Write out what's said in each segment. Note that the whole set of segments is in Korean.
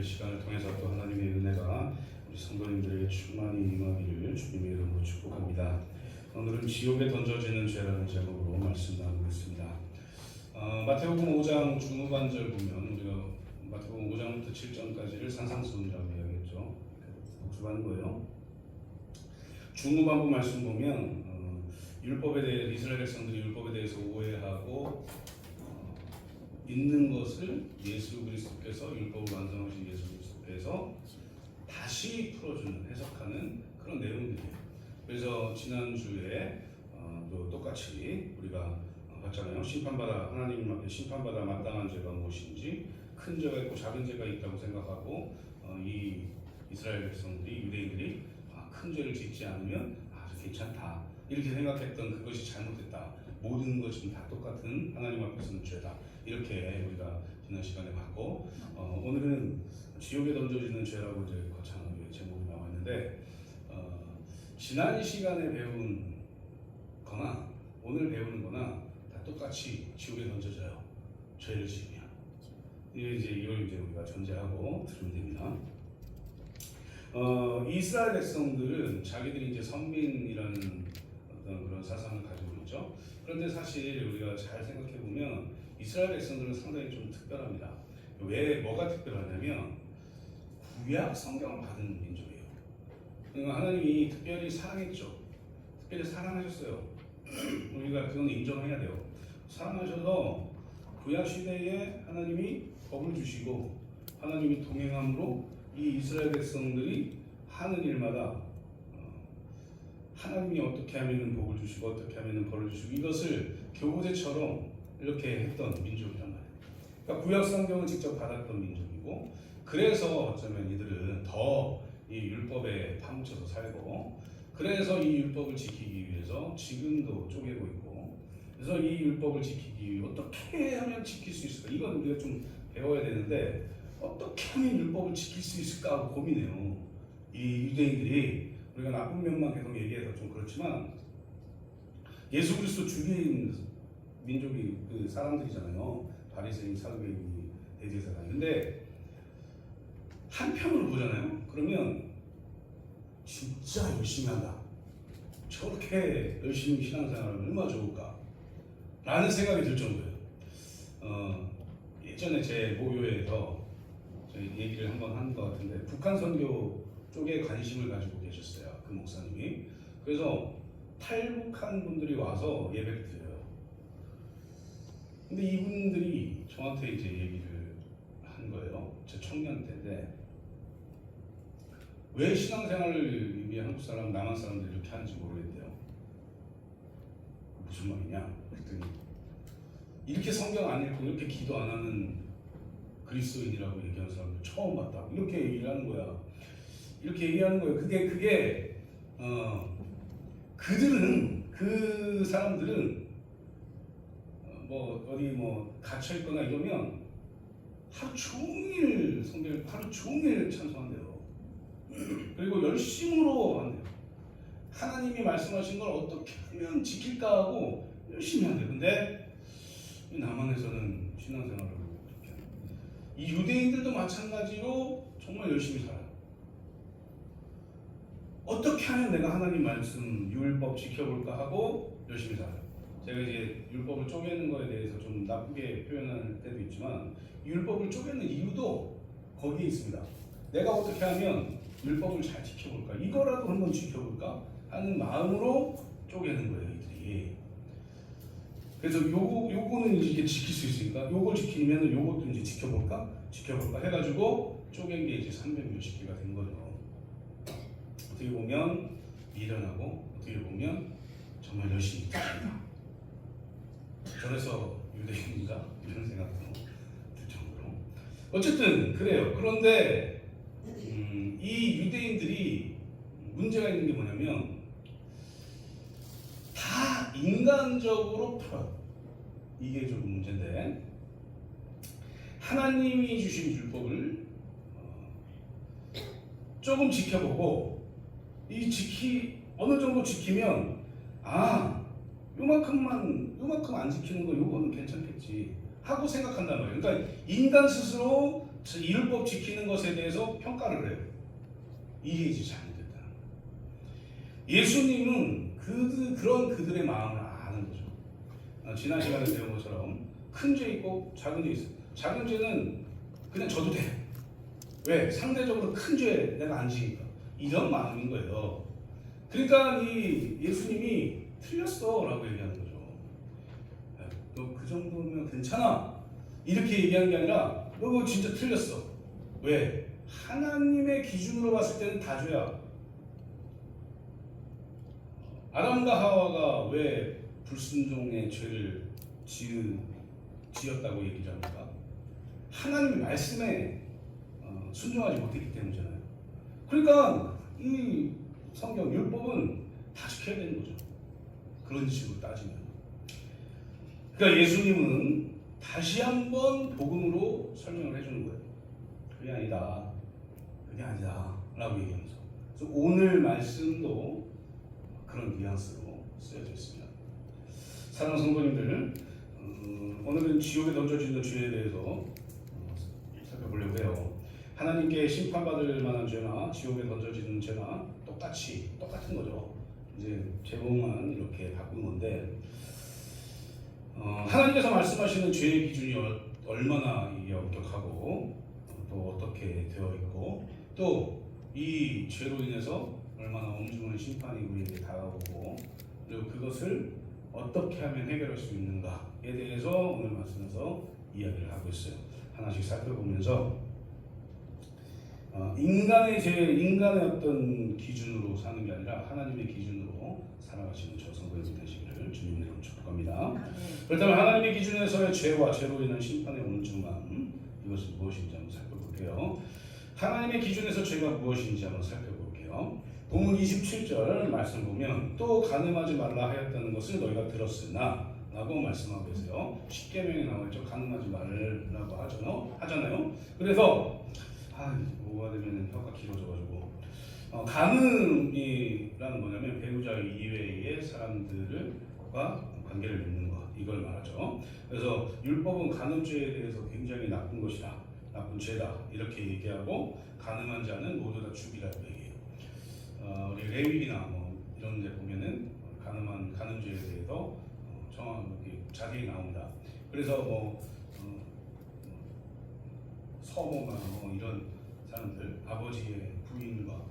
시간을 통해서 또 하나님의 은혜가 우리 성도님들에게 충만히 임하기를 주님의 이름으로 축복합니다. 오늘은 지옥에 던져지는 죄라는 제목으로 말씀 나누겠습니다. 마태복음 5장 중후반절 보면 우리가 마태복음 5장부터 7장까지를 산상수훈이라고 이야기했죠. 복습하는 거예요. 중후반부 말씀 보면 율법에 대해 이스라엘 백성들이 율법에 대해서 오해하고 있는 것을 예수 그리스도께서 율법을 완성하신 예수 그리스도께서 다시 풀어주는 해석하는 그런 내용들이에요. 그래서 지난주에 또 똑같이 우리가 봤잖아요. 심판받아 하나님 앞에 심판받아 마땅한 죄가 무엇인지 큰 죄가 있고 작은 죄가 있다고 생각하고 이 이스라엘 백성들이 유대인들이 큰 죄를 짓지 않으면 아주 괜찮다 이렇게 생각했던 그것이 잘못됐다. 모든 것은 다 똑같은 하나님 앞에서는 죄다. 이렇게 우리가 지난 시간에 봤고 오늘은 지옥에 던져지는 죄라고 이제 거창하게 제목이 나와 있는데 지난 시간에 배운 거나 오늘 배우는 거나 다 똑같이 지옥에 던져져요. 죄를 지으면. 이걸 이제 우리가 전제하고 들으면 됩니다. 이스라엘 백성들은 자기들이 이제 선민이라는 어떤 그런 사상을 가지고 있죠. 그런데 사실 우리가 잘 생각해 보면 이스라엘 백성들은 상당히 좀 특별합니다. 왜 뭐가 특별하냐면 구약 성경을 받은 민족이에요. 그러니까 하나님이 특별히 사랑했죠. 특별히 사랑하셨어요. 우리가 그건 인정해야 돼요. 사랑하셔서 구약 시대에 하나님이 법을 주시고 하나님이 동행함으로 이 이스라엘 백성들이 하는 일마다 하나님이 어떻게 하면 복을 주시고 어떻게 하면 벌을 주시고 이것을 교보제처럼 이렇게 했던 민족이란 말이에요. 그러니까 구약 성경을 직접 받았던 민족이고 그래서 어쩌면 이들은 더 이 율법에 파묻혀서 살고 그래서 이 율법을 지키기 위해서 지금도 쪼개고 있고 그래서 이 율법을 지키기 위해 어떻게 하면 지킬 수 있을까? 이건 우리가 좀 배워야 되는데 어떻게 하면 율법을 지킬 수 있을까 하고 고민해요. 이 유대인들이 우리가 나쁜 면만 계속 얘기해서 좀 그렇지만 예수 그리스도 주기인 민족이 그 사람들이잖아요. 바리새인, 사두개인, 대제사장. 근데 한편으로 보잖아요. 그러면 진짜 열심히 한다. 저렇게 열심히 신앙생활을 얼마나 좋을까? 라는 생각이 들 정도예요. 예전에 제 모교회에서 저희 얘기를 한번 한 것 같은데 북한 선교 쪽에 관심을 가지고 계셨어요. 그 목사님이. 그래서 탈북한 분들이 와서 예배를 드려요. 근데 이분들이 저한테 이제 얘기를 한 거예요. 제 청년 때인데 왜 신앙생활을 위해 한국 사람, 남한 사람들이 이렇게 하는지 모르겠대요. 무슨 말이냐? 그랬더니 이렇게 성경 안 읽고 이렇게 기도 안 하는 그리스도인이라고 얘기하는 사람들 처음 봤다. 이렇게 얘기를 하는 거야. 이렇게 얘기하는 거예요. 그게 그들은 그 사람들은 뭐 어디 뭐 갇혀 있거나 이러면 하루 종일 성경을 하루 종일 찬송한대요. 그리고 열심으로 한대요. 하나님이 말씀하신 걸 어떻게 하면 지킬까 하고 열심히 한대요. 근데 남한에서는 신앙생활을 그렇게 해요. 이 유대인들도 마찬가지로 정말 열심히 살아요. 어떻게 하면 내가 하나님 말씀 율법 지켜볼까 하고 열심히 살아요. 제가 이제 율법을 쪼개는 거에 대해서 좀 나쁘게 표현할 때도 있지만 율법을 쪼개는 이유도 거기에 있습니다. 내가 어떻게 하면 율법을 잘 지켜볼까? 이거라도 한번 지켜볼까? 하는 마음으로 쪼개는 거예요, 이들이. 그래서 요거는 이제 지킬 수 있으니까 요걸 지키면 요것도 이제 지켜볼까 해가지고 쪼갠 게 이제 360 개가 된 거죠. 어떻게 보면 미련하고 어떻게 보면 정말 열심히 지킨다. 그래서 유대인인가 이런 생각도 들 정도로. 어쨌든 그래요. 그런데 이 유대인들이 문제가 있는 게 뭐냐면 다 인간적으로 풀어요. 이게 좀 문제인데 하나님이 주신 율법을 조금 지켜보고 어느 정도 지키면 요만큼 안 지키는 거 요거는 괜찮겠지 하고 생각한단 말이에요. 그러니까 인간 스스로 이 율법 지키는 것에 대해서 평가를 해요. 이게 이제 잘못됐다. 예수님은 그런 그들의 마음을 아는 거죠. 지난 시간에 배운 것처럼 큰 죄 있고 작은 죄 있어요. 작은 죄는 그냥 져도 돼. 왜? 상대적으로 큰 죄 내가 안 지니까. 이런 마음인 거예요. 그러니까 이 예수님이 틀렸어 라고 얘기하는 거죠. 너 그 정도면 괜찮아 이렇게 얘기하는 게 아니라 너 그거 진짜 틀렸어. 왜? 하나님의 기준으로 봤을 때는 다 죄야. 아담과 하와가 왜 불순종의 죄를 지었다고 얘기를 합니까? 하나님의 말씀에 순종하지 못했기 때문이잖아요. 그러니까 이 성경 율법은 다 지켜야 되는 거죠. 그런 식으로 따지면. 그러니까 예수님은 다시 한번 복음으로 설명을 해주는 거예요. 그게 아니다. 그게 아니다. 라고 얘기하면서. 그래서 오늘 말씀도 그런 뉘앙스로 쓰여져 있습니다. 사랑하는 성도님들, 오늘은 지옥에 던져지는 죄에 대해서 살펴보려고 해요. 하나님께 심판받을 만한 죄나 지옥에 던져지는 죄나 똑같은 거죠. 이제 제목만 이렇게 바꾼 건데, 하나님께서 말씀하시는 죄의 기준이 얼마나 이게 엄격하고 또 어떻게 되어 있고 또 이 죄로 인해서 얼마나 엄중한 심판이 우리에게 다가오고 그리고 그것을 어떻게 하면 해결할 수 있는가에 대해서 오늘 말씀에서 이야기를 하고 있어요. 하나씩 살펴보면서 인간의 어떤 기준으로 사는 게 아니라 하나님의 기준으로 살아가시는 저 성도님들 되시기를 주님의 이름으로 축복합니다. 그렇다면 하나님의 기준에서의 죄와 죄로 인한 심판의 엄중함, 이것은 무엇인지 한번 살펴볼게요. 하나님의 기준에서 죄가 무엇인지 한번 살펴볼게요. 본문 27절 말씀 보면 또 간음하지 말라 하였다는 것을 너희가 들었으나 라고 말씀하고 계세요. 십계명에 나와있죠. 간음하지 말라고 하잖아요. 그래서 뭐가 되면 혀가 길어져가지고 간음이라는 뭐냐면 배우자 이외의 사람들과 관계를 맺는 것, 이걸 말하죠. 그래서 율법은 간음죄에 대해서 굉장히 나쁜 것이다, 나쁜 죄다 이렇게 얘기하고 가늠한 자는 모두 다 죽이라고 얘기해요. 우리 레위기나 뭐 이런 데 보면은 간음죄에 대해서 정확하게 자세히 나옵니다. 그래서 서모나 이런 사람들, 아버지의 부인과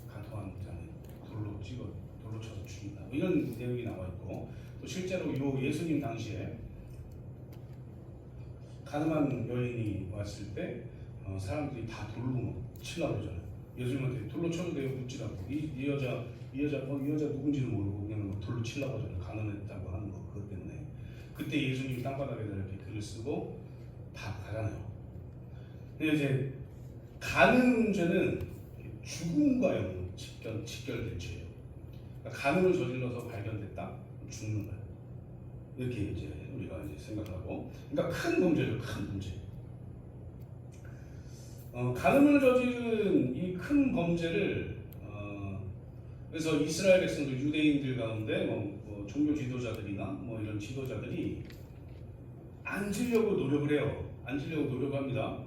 간통한 자는 돌로 쳐서 죽인다, 이런 내용이 나와 있고, 또 실제로 예수님 당시에 가늠한 여인이 왔을 때 사람들이 다 돌로 치려고 그러잖아요. 예수님한테 돌로 쳐도 돼요? 묻지 않고 이 여자 누군지도 모르고 그냥 돌로 치려고 하잖아요. 가늠했다고 하는 거, 그것 때문에. 그때 예수님이 땅바닥에다 이렇게 글을 쓰고 다 가잖아요. 근데 이제 간음죄는 죽음과 직결된 죄예요. 그러니까 간음을 저질러서 발견됐다, 죽는 거예요. 이렇게 이제 우리가 이제 생각하고, 그러니까 큰 범죄죠, 큰 범죄. 간음을 저지른 이 큰 범죄를 그래서 이스라엘 백성들, 유대인들 가운데 종교 지도자들이나 이런 지도자들이 앉으려고 노력을 해요. 앉으려고 노력합니다.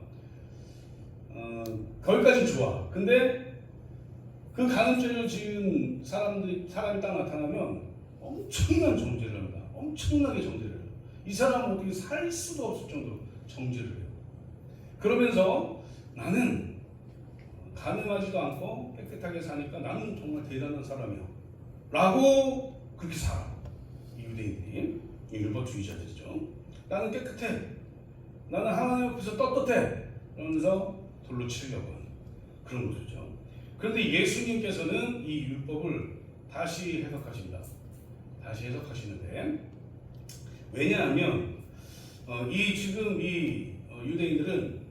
거기까지는 좋아. 근데 그 간음죄를 지은 사람이 딱 나타나면 엄청난 정죄를 합니다. 엄청나게 정죄를 해요. 이 사람은 어떻게 살 수도 없을 정도로 정죄를 해요. 그러면서 나는 간음하지도 않고 깨끗하게 사니까 나는 정말 대단한 사람이야 라고 그렇게 살아. 유대인들이, 율법주의자들이죠. 나는 깨끗해, 나는 하나님 앞에서 떳떳해, 그러면서 돌로 치려고 하는 그런 것이죠. 그런데 예수님께서는 이 율법을 다시 해석하십니다. 다시 해석하시는데, 왜냐하면 지금 유대인들은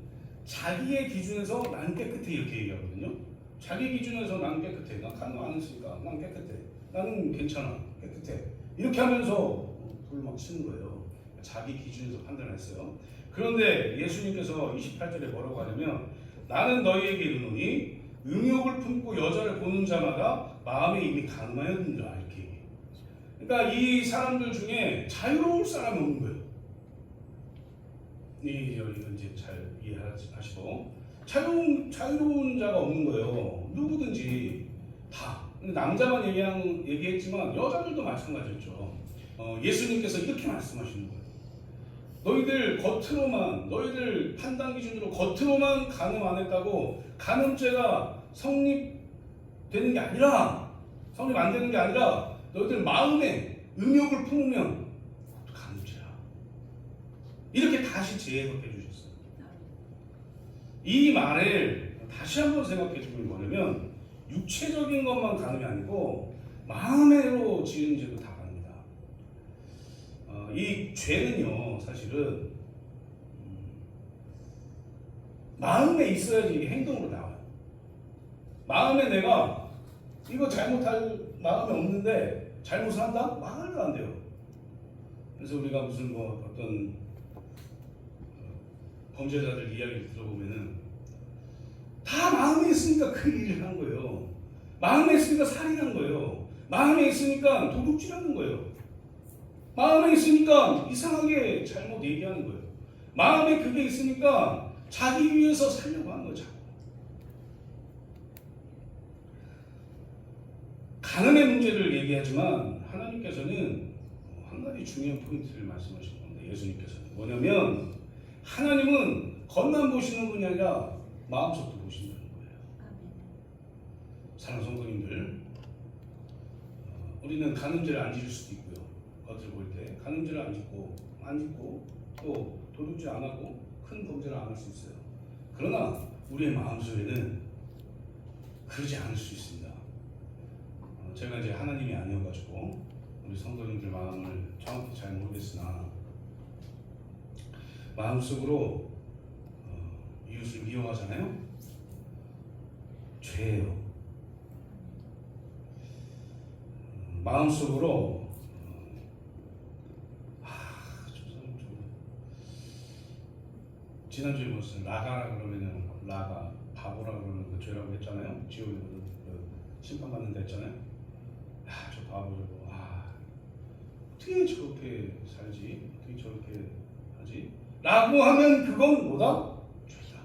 자기의 기준에서 난 깨끗해 이렇게 얘기하거든요. 자기 기준에서 난 깨끗해, 난 간음 안 했으니까 난 깨끗해, 나는 괜찮아, 깨끗해, 이렇게 하면서 돌을 막 치는 거예요. 자기 기준에서 판단했어요. 그런데 예수님께서 28절에 뭐라고 하냐면, 나는 너희에게 이르노니 음욕을 품고 여자를 보는 자마다 마음에 이미 간음하였느니라, 이렇게 얘기해요. 그러니까 이 사람들 중에 자유로울 사람이 없는 거예요. 이건 이제 잘 이해하시고 자유로운 자가 없는 거예요. 누구든지 다. 남자만 얘기했지만 여자들도 마찬가지였죠. 예수님께서 이렇게 말씀하시는 거예요. 너희들 겉으로만, 너희들 판단 기준으로 겉으로만 간음 안 했다고 간음죄가 성립되는 게 아니라, 성립 안 되는 게 아니라 너희들 마음에 음욕을 품으면 그것도 간음죄야. 이렇게 다시 재해석해 주셨어요. 이 말을 다시 한번 생각해 주면 뭐냐면 육체적인 것만 간음이 아니고 마음으로 지은 죄도 다 간음이다. 이 죄는요 사실은 마음에 있어야지 이게 행동으로 나와요. 마음에 내가 이거 잘못할 마음이 없는데 잘못을 한다? 말도 안 돼요. 그래서 우리가 무슨 어떤 범죄자들 이야기를 들어보면은 다 마음에 있으니까 그 일을 한 거예요. 마음에 있으니까 살인한 거예요. 마음에 있으니까 도둑질하는 거예요. 마음에 있으니까 이상하게 잘못 얘기하는 거예요. 마음에 그게 있으니까 자기 위해서 살려고 하는 거죠. 간음의 문제를 얘기하지만 하나님께서는 한 가지 중요한 포인트를 말씀하신 건데, 예수님께서는 뭐냐면 하나님은 겉만 보시는 분이 아니라 마음속도 보신다는 거예요. 사랑하는 성도님들, 우리는 간음죄를 안 지을 수도 있고요. 겉을 볼 때 간음죄를 안 짓고 또 도둑질 안 하고 큰 범죄를 안 할 수 있어요. 그러나 우리의 마음속에는 그러지 않을 수 있습니다. 제가 이제 하나님이 아니어가지고 우리 성도님들 마음을 정확히 잘 모르겠으나 마음속으로 이웃을 미워하잖아요. 죄예요. 마음속으로 지난주에 무슨 라가라 그러면은 라가 바보라 그러는 그 죄라고 했잖아요. 지옥에 심판받는다 했잖아요. 저 바보 저거 어떻게 저렇게 살지? 어떻게 저렇게 하지? 라고 하면 그건 뭐다? 죄다.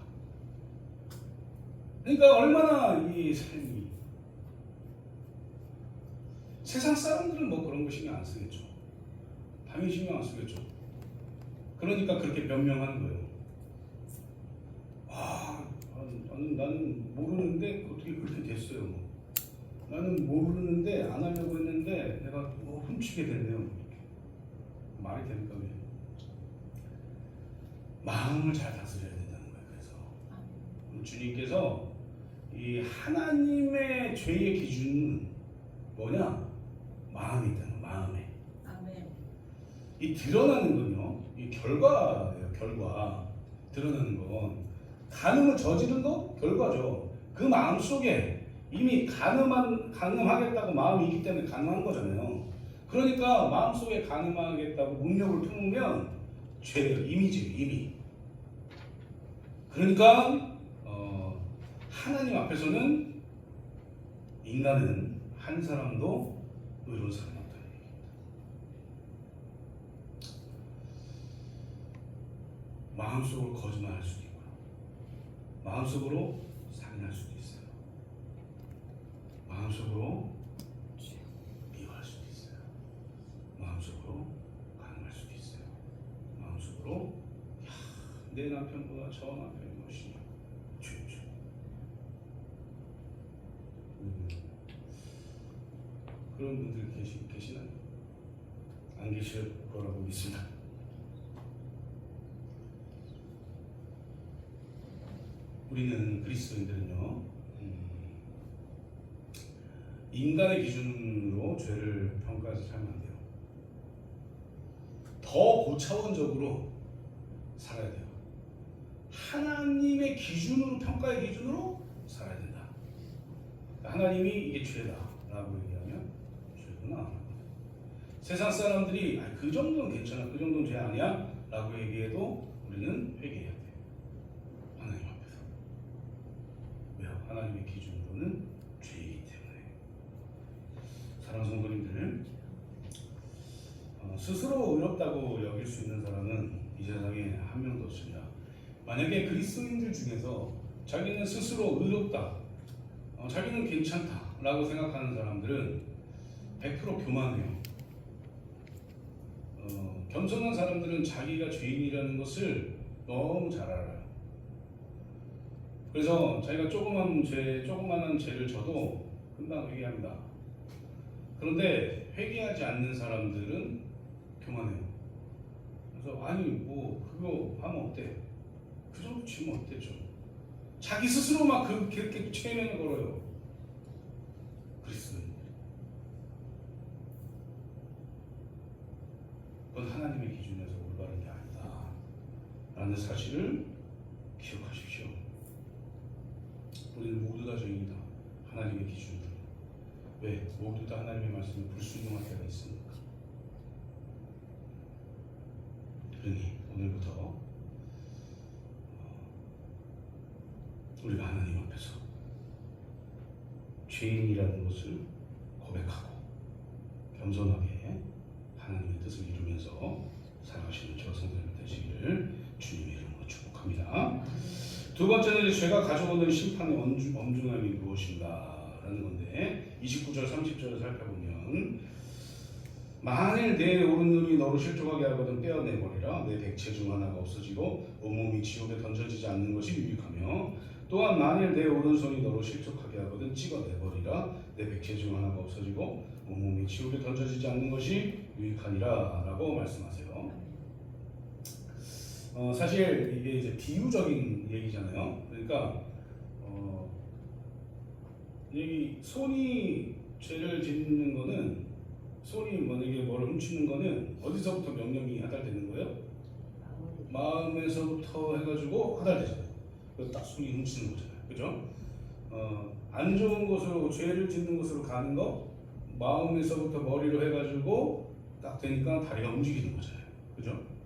그러니까 얼마나 이 삶이, 세상 사람들은 뭐 그런 거 신경 안 쓰겠죠. 당연히 신경 안 쓰겠죠. 그러니까 그렇게 변명하는 거예요. 나는 모르는데 어떻게 그렇게 됐어요. 나는 모르는데 안 하려고 했는데 내가 훔치게 됐네요. 말이 됩니까? 마음을 잘 다스려야 된다는 거예요. 그래서 주님께서 이 하나님의 죄의 기준은 뭐냐? 마음이 있다는, 마음에. 아멘. 이 드러나는 건요, 이 결과예요. 결과. 드러나는 건 간음을 저지른 거 결과죠. 그 마음 속에 이미 간음하겠다고 마음이 있기 때문에 간음한 거잖아요. 그러니까 마음 속에 간음하겠다고 문력을 품으면 죄예요. 이미. 그러니까 하나님 앞에서는 인간은 한 사람도 의로운 사람이 없다는 얘기입니다. 마음속으로 거짓말할 수도 있고요. 마음속으로 살인할 수도 있어요. 마음속으로 미워할 수도 있어요. 마음속으로 간음할 수도 있어요. 마음속으로 내 남편보다 저 남편이 멋있냐, 죄죠. 그런 분들 계시나요? 안 계실 거라고 믿습니다. 우리는 그리스도인들은요, 인간의 기준으로 죄를 평가해서 살면 안 돼요. 더 고차원적으로 살아야 돼요. 하나님의 기준으로, 평가의 기준으로 살아야 된다. 하나님이 이게 죄다라고 얘기하면 죄구나. 세상 사람들이 그 정도는 괜찮아, 그 정도는 죄 아니야 라고 얘기해도 우리는 회개해야 돼요. 하나님 앞에서. 왜요? 하나님의 기준으로는 죄이기 때문에. 사랑하는 성도님들, 스스로 의롭다고 여길 수 있는 사람은 이 세상에 한 명도 없습니다. 만약에 그리스도인들 중에서 자기는 스스로 의롭다, 자기는 괜찮다라고 생각하는 사람들은 100% 교만해요. 겸손한 사람들은 자기가 죄인이라는 것을 너무 잘 알아요. 그래서 자기가 조그만한 죄를 져도 금방 회개합니다. 그런데 회개하지 않는 사람들은 교만해요. 그래서 아니 뭐 그거 하면 어때? 그 정도 치면 어때죠? 자기 스스로 막 그렇게 최면을 걸어요. 그리스도인들. 그건 하나님의 기준에서 올바른 게 아니다 라는 사실을 기억하십시오. 우리는 모두 다 죄인이다. 하나님의 기준으로. 왜? 모두 다 하나님의 말씀에 불순종할 때가 있습니까? 그러니 오늘부터 우리가 하나님 앞에서 죄인이라는 것을 고백하고 겸손하게 하나님의 뜻을 이루면서 살아가시는 저 성도님 되시기를 주님의 이름으로 축복합니다. 두 번째는 죄가 가져오는 심판의 엄중함이 무엇인가 라는 건데 29절 30절을 살펴보면 만일 내 오른눈이 너를 실족하게 하거든 떼어내버리라. 내 백체 중 하나가 없어지고 온몸이 지옥에 던져지지 않는 것이 유익하며 또한 만일 내 오른손이 너를 실족하게 하거든 찍어내버리라. 내 백체 중 하나가 없어지고 온몸이 지옥에 던져지지 않는 것이 유익하니라 라고 말씀하세요. 사실 이게 이제 비유적인 얘기잖아요. 그러니까 이 손이 죄를 짓는 거는 손이 만약에 뭘 훔치는 거는 어디서부터 명령이 하달되는 거예요? 마음에서부터 해가지고 하달되잖아요. 그래서 딱 손이 훔치는 거잖아요. 그죠? 안 좋은 곳으로 죄를 짓는 곳으로 가는 거 마음에서부터 머리로 해가지고 딱 되니까 다리가 움직이는 거잖아요. 그죠?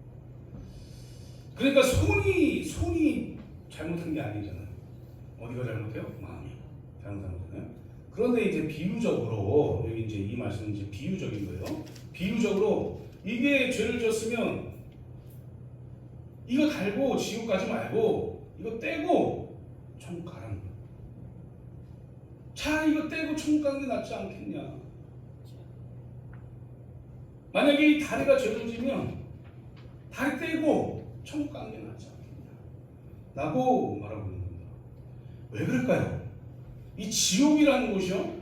그러니까 손이 잘못한 게 아니잖아요. 어디가 잘못해요? 마음이 잘못한 거잖아요. 그런데 이제 비유적으로 여기 이제 이 말씀은 이제 비유적인 거예요. 비유적으로 이게 죄를 졌으면 이거 달고 지옥 가지 말고 이거 떼고 천국 가라는 거예요. 차라리 이거 떼고 천국 가는 게 낫지 않겠냐. 만약에 이 다리가 죄를 지면 다리 떼고 천국 가는 게 낫지 않겠냐 라고 말하고 있는 겁니다. 왜 그럴까요? 이 지옥이라는 곳이요,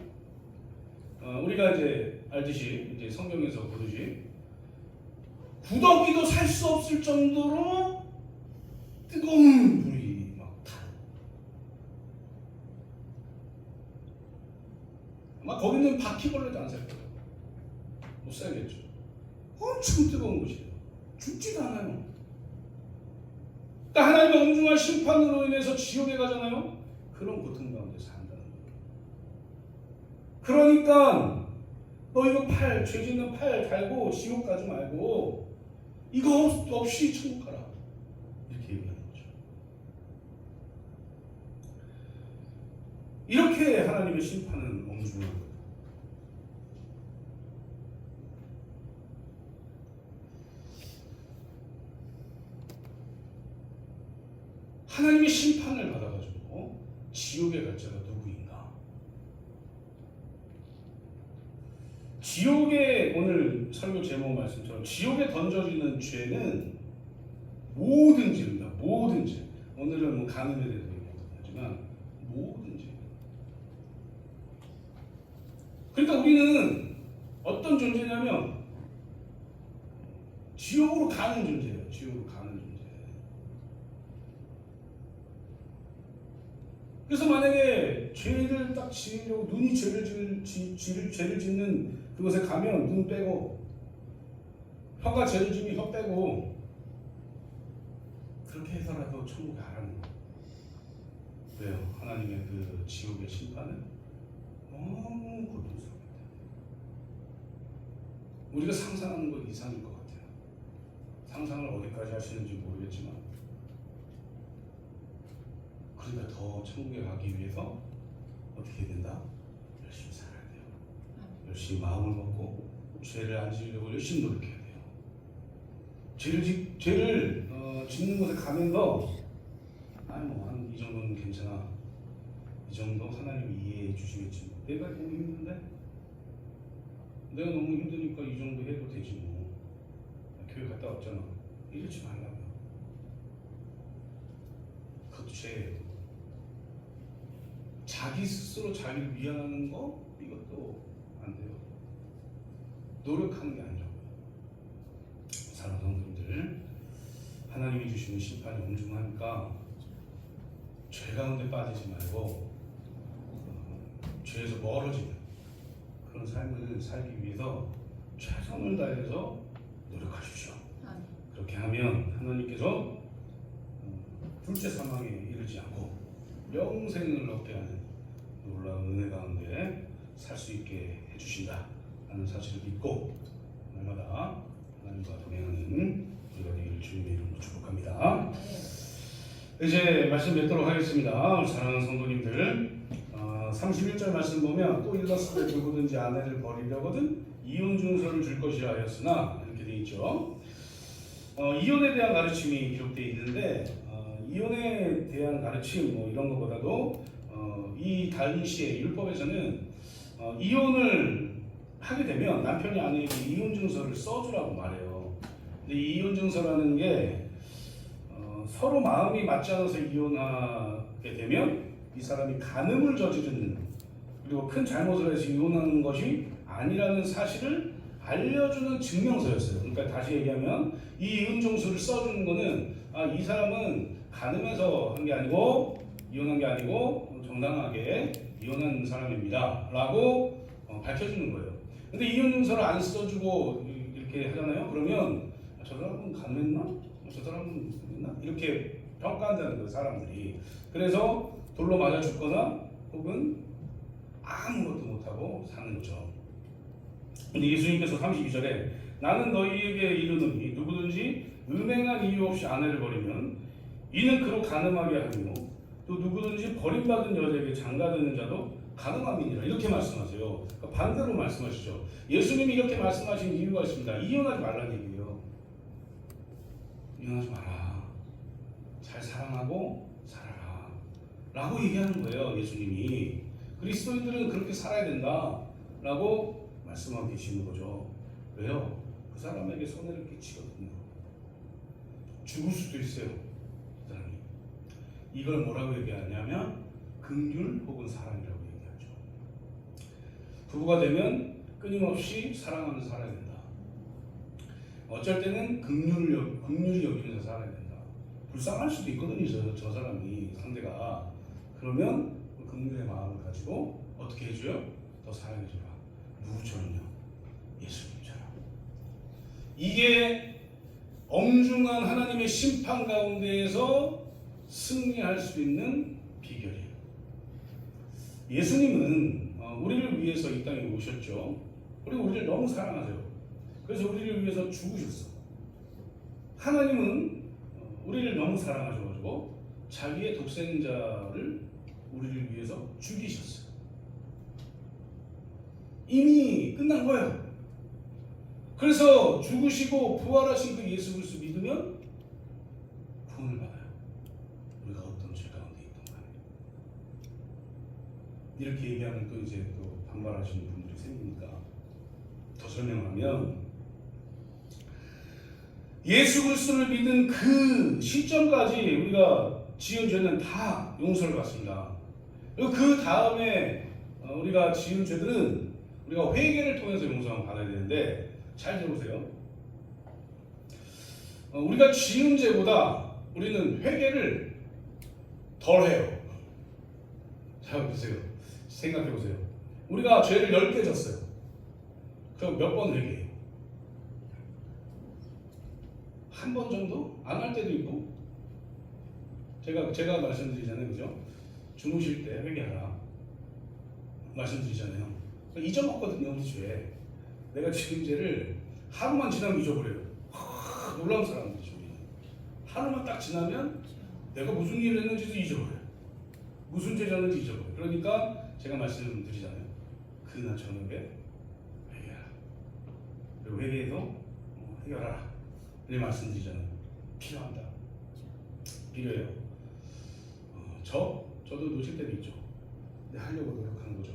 우리가 이제 알듯이 이제 성경에서 보듯이 구더기도 살 수 없을 정도로 뜨거운 불이 막 타요. 아마 거기는 바퀴벌레도 안 살 거예요. 못 살겠죠. 엄청 뜨거운 곳이에요. 죽지도 않아요. 그러니까 하나님의 엄중한 심판으로 인해서 지옥에 가잖아요. 그런 고통 가운데 산다는 거예요. 그러니까 너 이거 죄 짓는 팔 달고 지옥 가지 말고 이거 없이 천국 가라. 이렇게 얘기하는 거죠. 이렇게 하나님의 심판은 엄중한 거예요. 하나님의 심판을 받아가지고 지옥에 갈 자가 누구인가? 지옥에, 오늘 설교 제목 말씀처럼 지옥에 던져지는 죄는 모든 죄입니다. 모든 죄. 오늘은 뭐 간음에 대해서 얘기하지만 모든 죄. 그러니까 우리는 어떤 존재냐면 지옥으로 가는 존재예요. 지옥으로 가는 존재. 그래서 만약에 죄를 딱 지으려고 눈이 죄를 짓는 그곳에 가면 눈 빼고, 혀가 죄를 지으면 혀 빼고, 그렇게 해서라도 천국에 가라는 거예요. 왜요? 하나님의 그 지옥의 심판은 너무 고통스럽기 때문에. 우리가 상상하는 것 이상일 것 같아요. 상상을 어디까지 하시는지 모르겠지만, 그러니까 더 천국에 가기 위해서 어떻게 해야 된다? 열심히 살아야 돼요. 열심히 마음을 먹고 죄를 안 지으려고 열심히 노력해야 돼요. 죄를 짓는 곳에 가면서 아니 뭐 한 이 정도는 괜찮아. 이 정도 하나님이 이해해 주시겠지. 내가 너무 힘든데? 내가 너무 힘드니까 이 정도 해도 되지 뭐. 교회 갔다 왔잖아. 이러지 말라고요. 그것도 죄예요. 자기 스스로 자기를 위안하는 거 이것도 안 돼요. 노력하는 게 아니라고요. 사랑하는 성도님들, 하나님이 주시는 심판이 엄중하니까 죄 가운데 빠지지 말고 죄에서 멀어지는 그런 삶을 살기 위해서 최선을 다해서 노력하십시오. 그렇게 하면 하나님께서 둘째 사망에 이르지 않고 영생을 얻게 하는 놀라운 은혜 가운데 살 수 있게 해주신다 하는 사실을 믿고 날마다 하나님과 동행하는 우리가 되기를 주님의 이름으로 축복합니다. 이제 말씀 뵙도록 하겠습니다. 우리 사랑하는 성도님들, 31절 말씀 보면 또 일렀을 때 누구든지 아내를 버리려거든 이혼 증서를 줄 것이라 하였으나 이렇게 되어 있죠. 이혼에 대한 가르침이 기록되어 있는데 이혼에 대한 가르침 뭐 이런 것보다도 이 당시의 율법에서는 이혼을 하게 되면 남편이 아내에게 이혼 증서를 써주라고 말해요. 근데 이 이혼 증서라는 게 서로 마음이 맞지 않아서 이혼하게 되면 이 사람이 간음을 저지르는 그리고 큰 잘못을 해서 이혼하는 것이 아니라는 사실을 알려주는 증명서였어요. 그러니까 다시 얘기하면 이 이혼 증서를 써주는 거는 이 사람은 간음해서 한 게 아니고 이혼한 게 아니고 정당하게 이혼한 사람입니다 라고 밝혀주는 거예요. 근데 이혼 증서를 안 써주고 이렇게 하잖아요. 그러면 저 사람은 간음했나? 저 사람은 했나? 이렇게 평가한다는 거예요, 사람들이. 그래서 돌로 맞아 죽거나 혹은 아무것도 못하고 사는 거죠. 근데 예수님께서 32절에 나는 너희에게 이르노니 누구든지 음행한 이유 없이 아내를 버리면 이는 그로 간음하게 하며 또 누구든지 버림받은 여자에게 장가드는 자도 간음함이니라 이렇게 말씀하세요. 그러니까 반대로 말씀하시죠. 예수님이 이렇게 말씀하신 이유가 있습니다. 이혼하지 말라는 얘기예요. 이혼하지 마라. 잘 사랑하고 살아라 라고 얘기하는 거예요. 예수님이. 그리스도인들은 그렇게 살아야 된다 라고 말씀하고 계시는 거죠. 왜요? 그 사람에게 손해를 끼치거든요. 죽을 수도 있어요. 그 사람이. 이걸 뭐라고 얘기하냐면 긍휼 혹은 사랑이라고 얘기하죠. 부부가 되면 끊임없이 사랑하면서 살아야 된다. 어쩔 때는 긍휼히 여기면서 살아야 된다. 불쌍할 수도 있거든요. 저 사람이 상대가. 그러면 그 긍휼의 마음을 가지고 어떻게 해줘요? 더 사랑해줘라. 누구처럼요? 예수님처럼. 이게 엄중한 하나님의 심판 가운데에서 승리할 수 있는 비결이에요. 예수님은 우리를 위해서 이 땅에 오셨죠. 그리고 우리를 너무 사랑하세요. 그래서 우리를 위해서 죽으셨어. 하나님은 우리를 너무 사랑하셔가지고 자기의 독생자를 우리를 위해서 죽이셨어요. 이미 끝난 거예요. 그래서 죽으시고 부활하신 그 예수 그리스도 믿으면 구원을 받아요. 우리가 어떤 죄 가운데 있던 간에. 이렇게 얘기하면 또 이제 또 반발하시는 분들이 생기니까 더 설명하면 예수 그리스도를 믿은 그 시점까지 우리가 지은 죄는 다 용서를 받습니다. 그리고 그 다음에 우리가 지은 죄들은 우리가 회개를 통해서 용서를 받아야 되는데 잘 들어보세요. 우리가 지은 죄보다 우리는 회개를 덜 해요. 자 보세요. 생각해 보세요. 우리가 죄를 10개 졌어요. 그럼 몇 번 회개해요? 한 번 정도? 안 할 때도 있고. 제가 말씀드리잖아요. 그죠? 주무실 때 회개하라. 말씀드리잖아요. 잊어먹거든요. 우리 죄. 내가 지은 죄를 하루만 지나면 잊어버려요. 놀라운 사람들이죠. 하루만 딱 지나면 내가 무슨 일을 했는지도 잊어버려요. 무슨 죄 졌는지 잊어버려요. 그러니까 제가 말씀드리잖아요. 그날 저녁에 회개하라. 그리고 회개해서 해결하라. 내 말씀드리잖아요. 필요합니다. 필요해요. 저도 놓칠 때도 있죠. 근데 하려고 노력하는 거죠.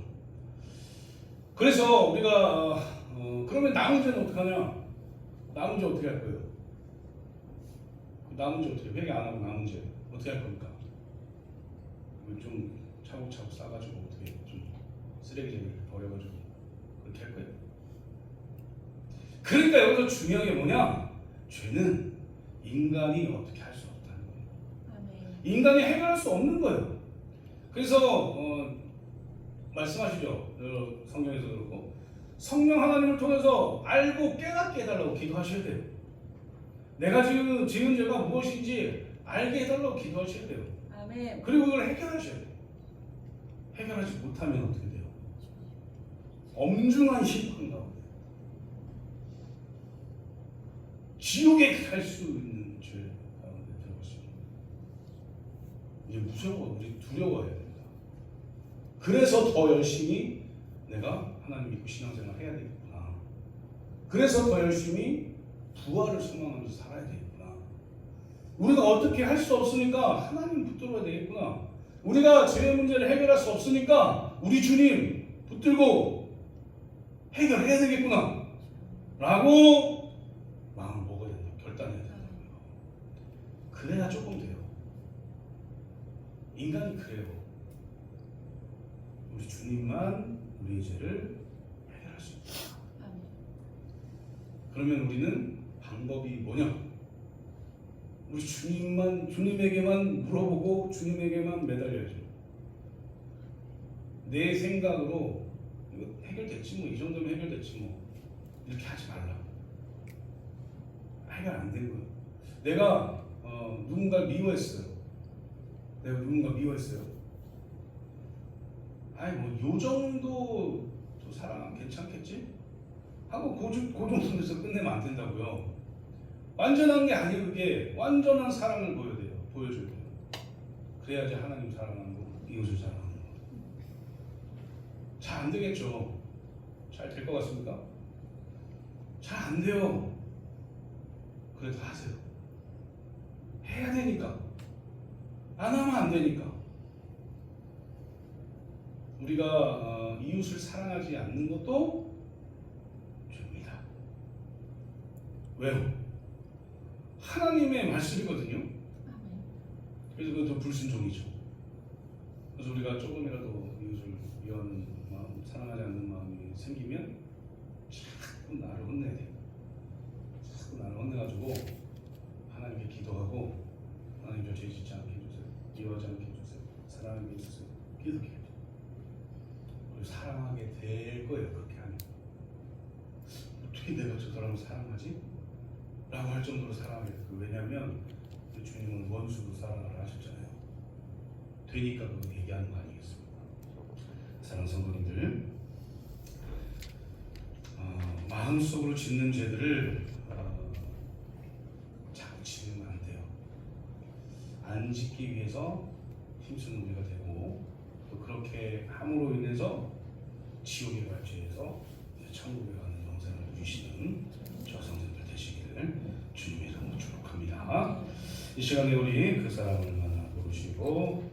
그래서 우리가 그러면 남은 죄는 어떻게 하냐? 남은 죄 어떻게 할 거예요? 남은 죄 어떻게 회개 안 하고 남은 죄 어떻게 할 겁니까? 좀 차곡차곡 싸가지고 어떻게 좀 쓰레기를 버려가지고 그렇게 할 거예요. 그러니까 여기서 중요한 게 뭐냐? 죄는 인간이 어떻게 할 수 없다는 거예요. 인간이 해결할 수 없는 거예요. 그래서 말씀하시죠. 성경에서 그렇고 성령 하나님을 통해서 알고 깨닫게 해달라고 기도하셔야 돼요. 내가 지금 지은 죄가 무엇인지 알게 해달라고 기도하셔야 돼요. 아멘. 그리고 그걸 해결하셔야 돼요. 해결하지 못하면 어떻게 돼요? 엄중한 심판 가운데 지옥에 갈 수 있는 죄 가운데 들어갔습니다. 이제 무서워, 우리 두려워해야 됩니다. 그래서 더 열심히 내가 하나님 믿고 신앙생활 해야 되겠구나. 그래서 더 열심히 부활을 소망하면서 살아야 되겠구나. 우리가 어떻게 할 수 없으니까 하나님 붙들어야 되겠구나. 우리가 죄의 문제를 해결할 수 없으니까 우리 주님 붙들고 해결해야 되겠구나 라고 마음을 먹어야 된다. 결단해야 된다고요. 그래야 조금 돼요. 인간이 그래요. 우리 주님만 우리의 죄를 해결할 수 있다. 그러면 우리는 방법이 뭐냐? 우리 주님에게만 물어보고 주님에게만 매달려야죠. 내 생각으로 이거 해결됐지 뭐, 이 정도면 해결됐지 뭐, 이렇게 하지 말라. 해결 안 된 거예요. 내가 누군가를 미워했어요. 아니 뭐 요 정도 또 사랑 괜찮겠지? 하고 그 정도에서 끝내면 안 된다고요. 완전한 게 아니고 그게 완전한 사랑을 보여줘야 돼요. 그래야지 하나님 사랑하는 거, 이웃을 사랑하는 거. 잘 안 되겠죠? 잘 될 것 같습니까? 잘 안 돼요. 그래도 하세요. 해야 되니까. 안 하면 안 되니까. 우리가 이웃을 사랑하지 않는 것도 죄입니다. 왜요? 하나님의 말씀이거든요. 그래서 그것도 불순종이죠. 그래서 우리가 조금이라도 이웃을 미워하는 마음, 사랑하지 않는 마음이 생기면 자꾸 나를 혼내야 돼요. 자꾸 나를 혼내가지고 하나님께 기도하고 하나님 저 죄 짓지 않게 해주세요. 미워하지 않게 해주세요. 사랑하게 해주세요. 기도해야 돼요. 그리고 사랑하게 될 거예요. 그렇게 하면. 어떻게 내가 저 사람을 사랑하지? 라고 할 정도로 사랑하게 돼요. 왜냐하면 주님은 원수도 사랑하라 하셨잖아요. 되니까 그거 얘기하는 거 아니겠습니까? 사랑하는 성도님들, 마음속으로 짓는 죄들을 자꾸 지으면 안 돼요. 안 짓기 위해서 힘쓰는 우리가 되고, 또 그렇게 함으로 인해서 지옥에 갈지에서 천국에 가는 영생을 주시는 저 성도들 되시기를 주님의 이름으로 축복합니다. 이 시간에 우리 그 사람을 만나 보시고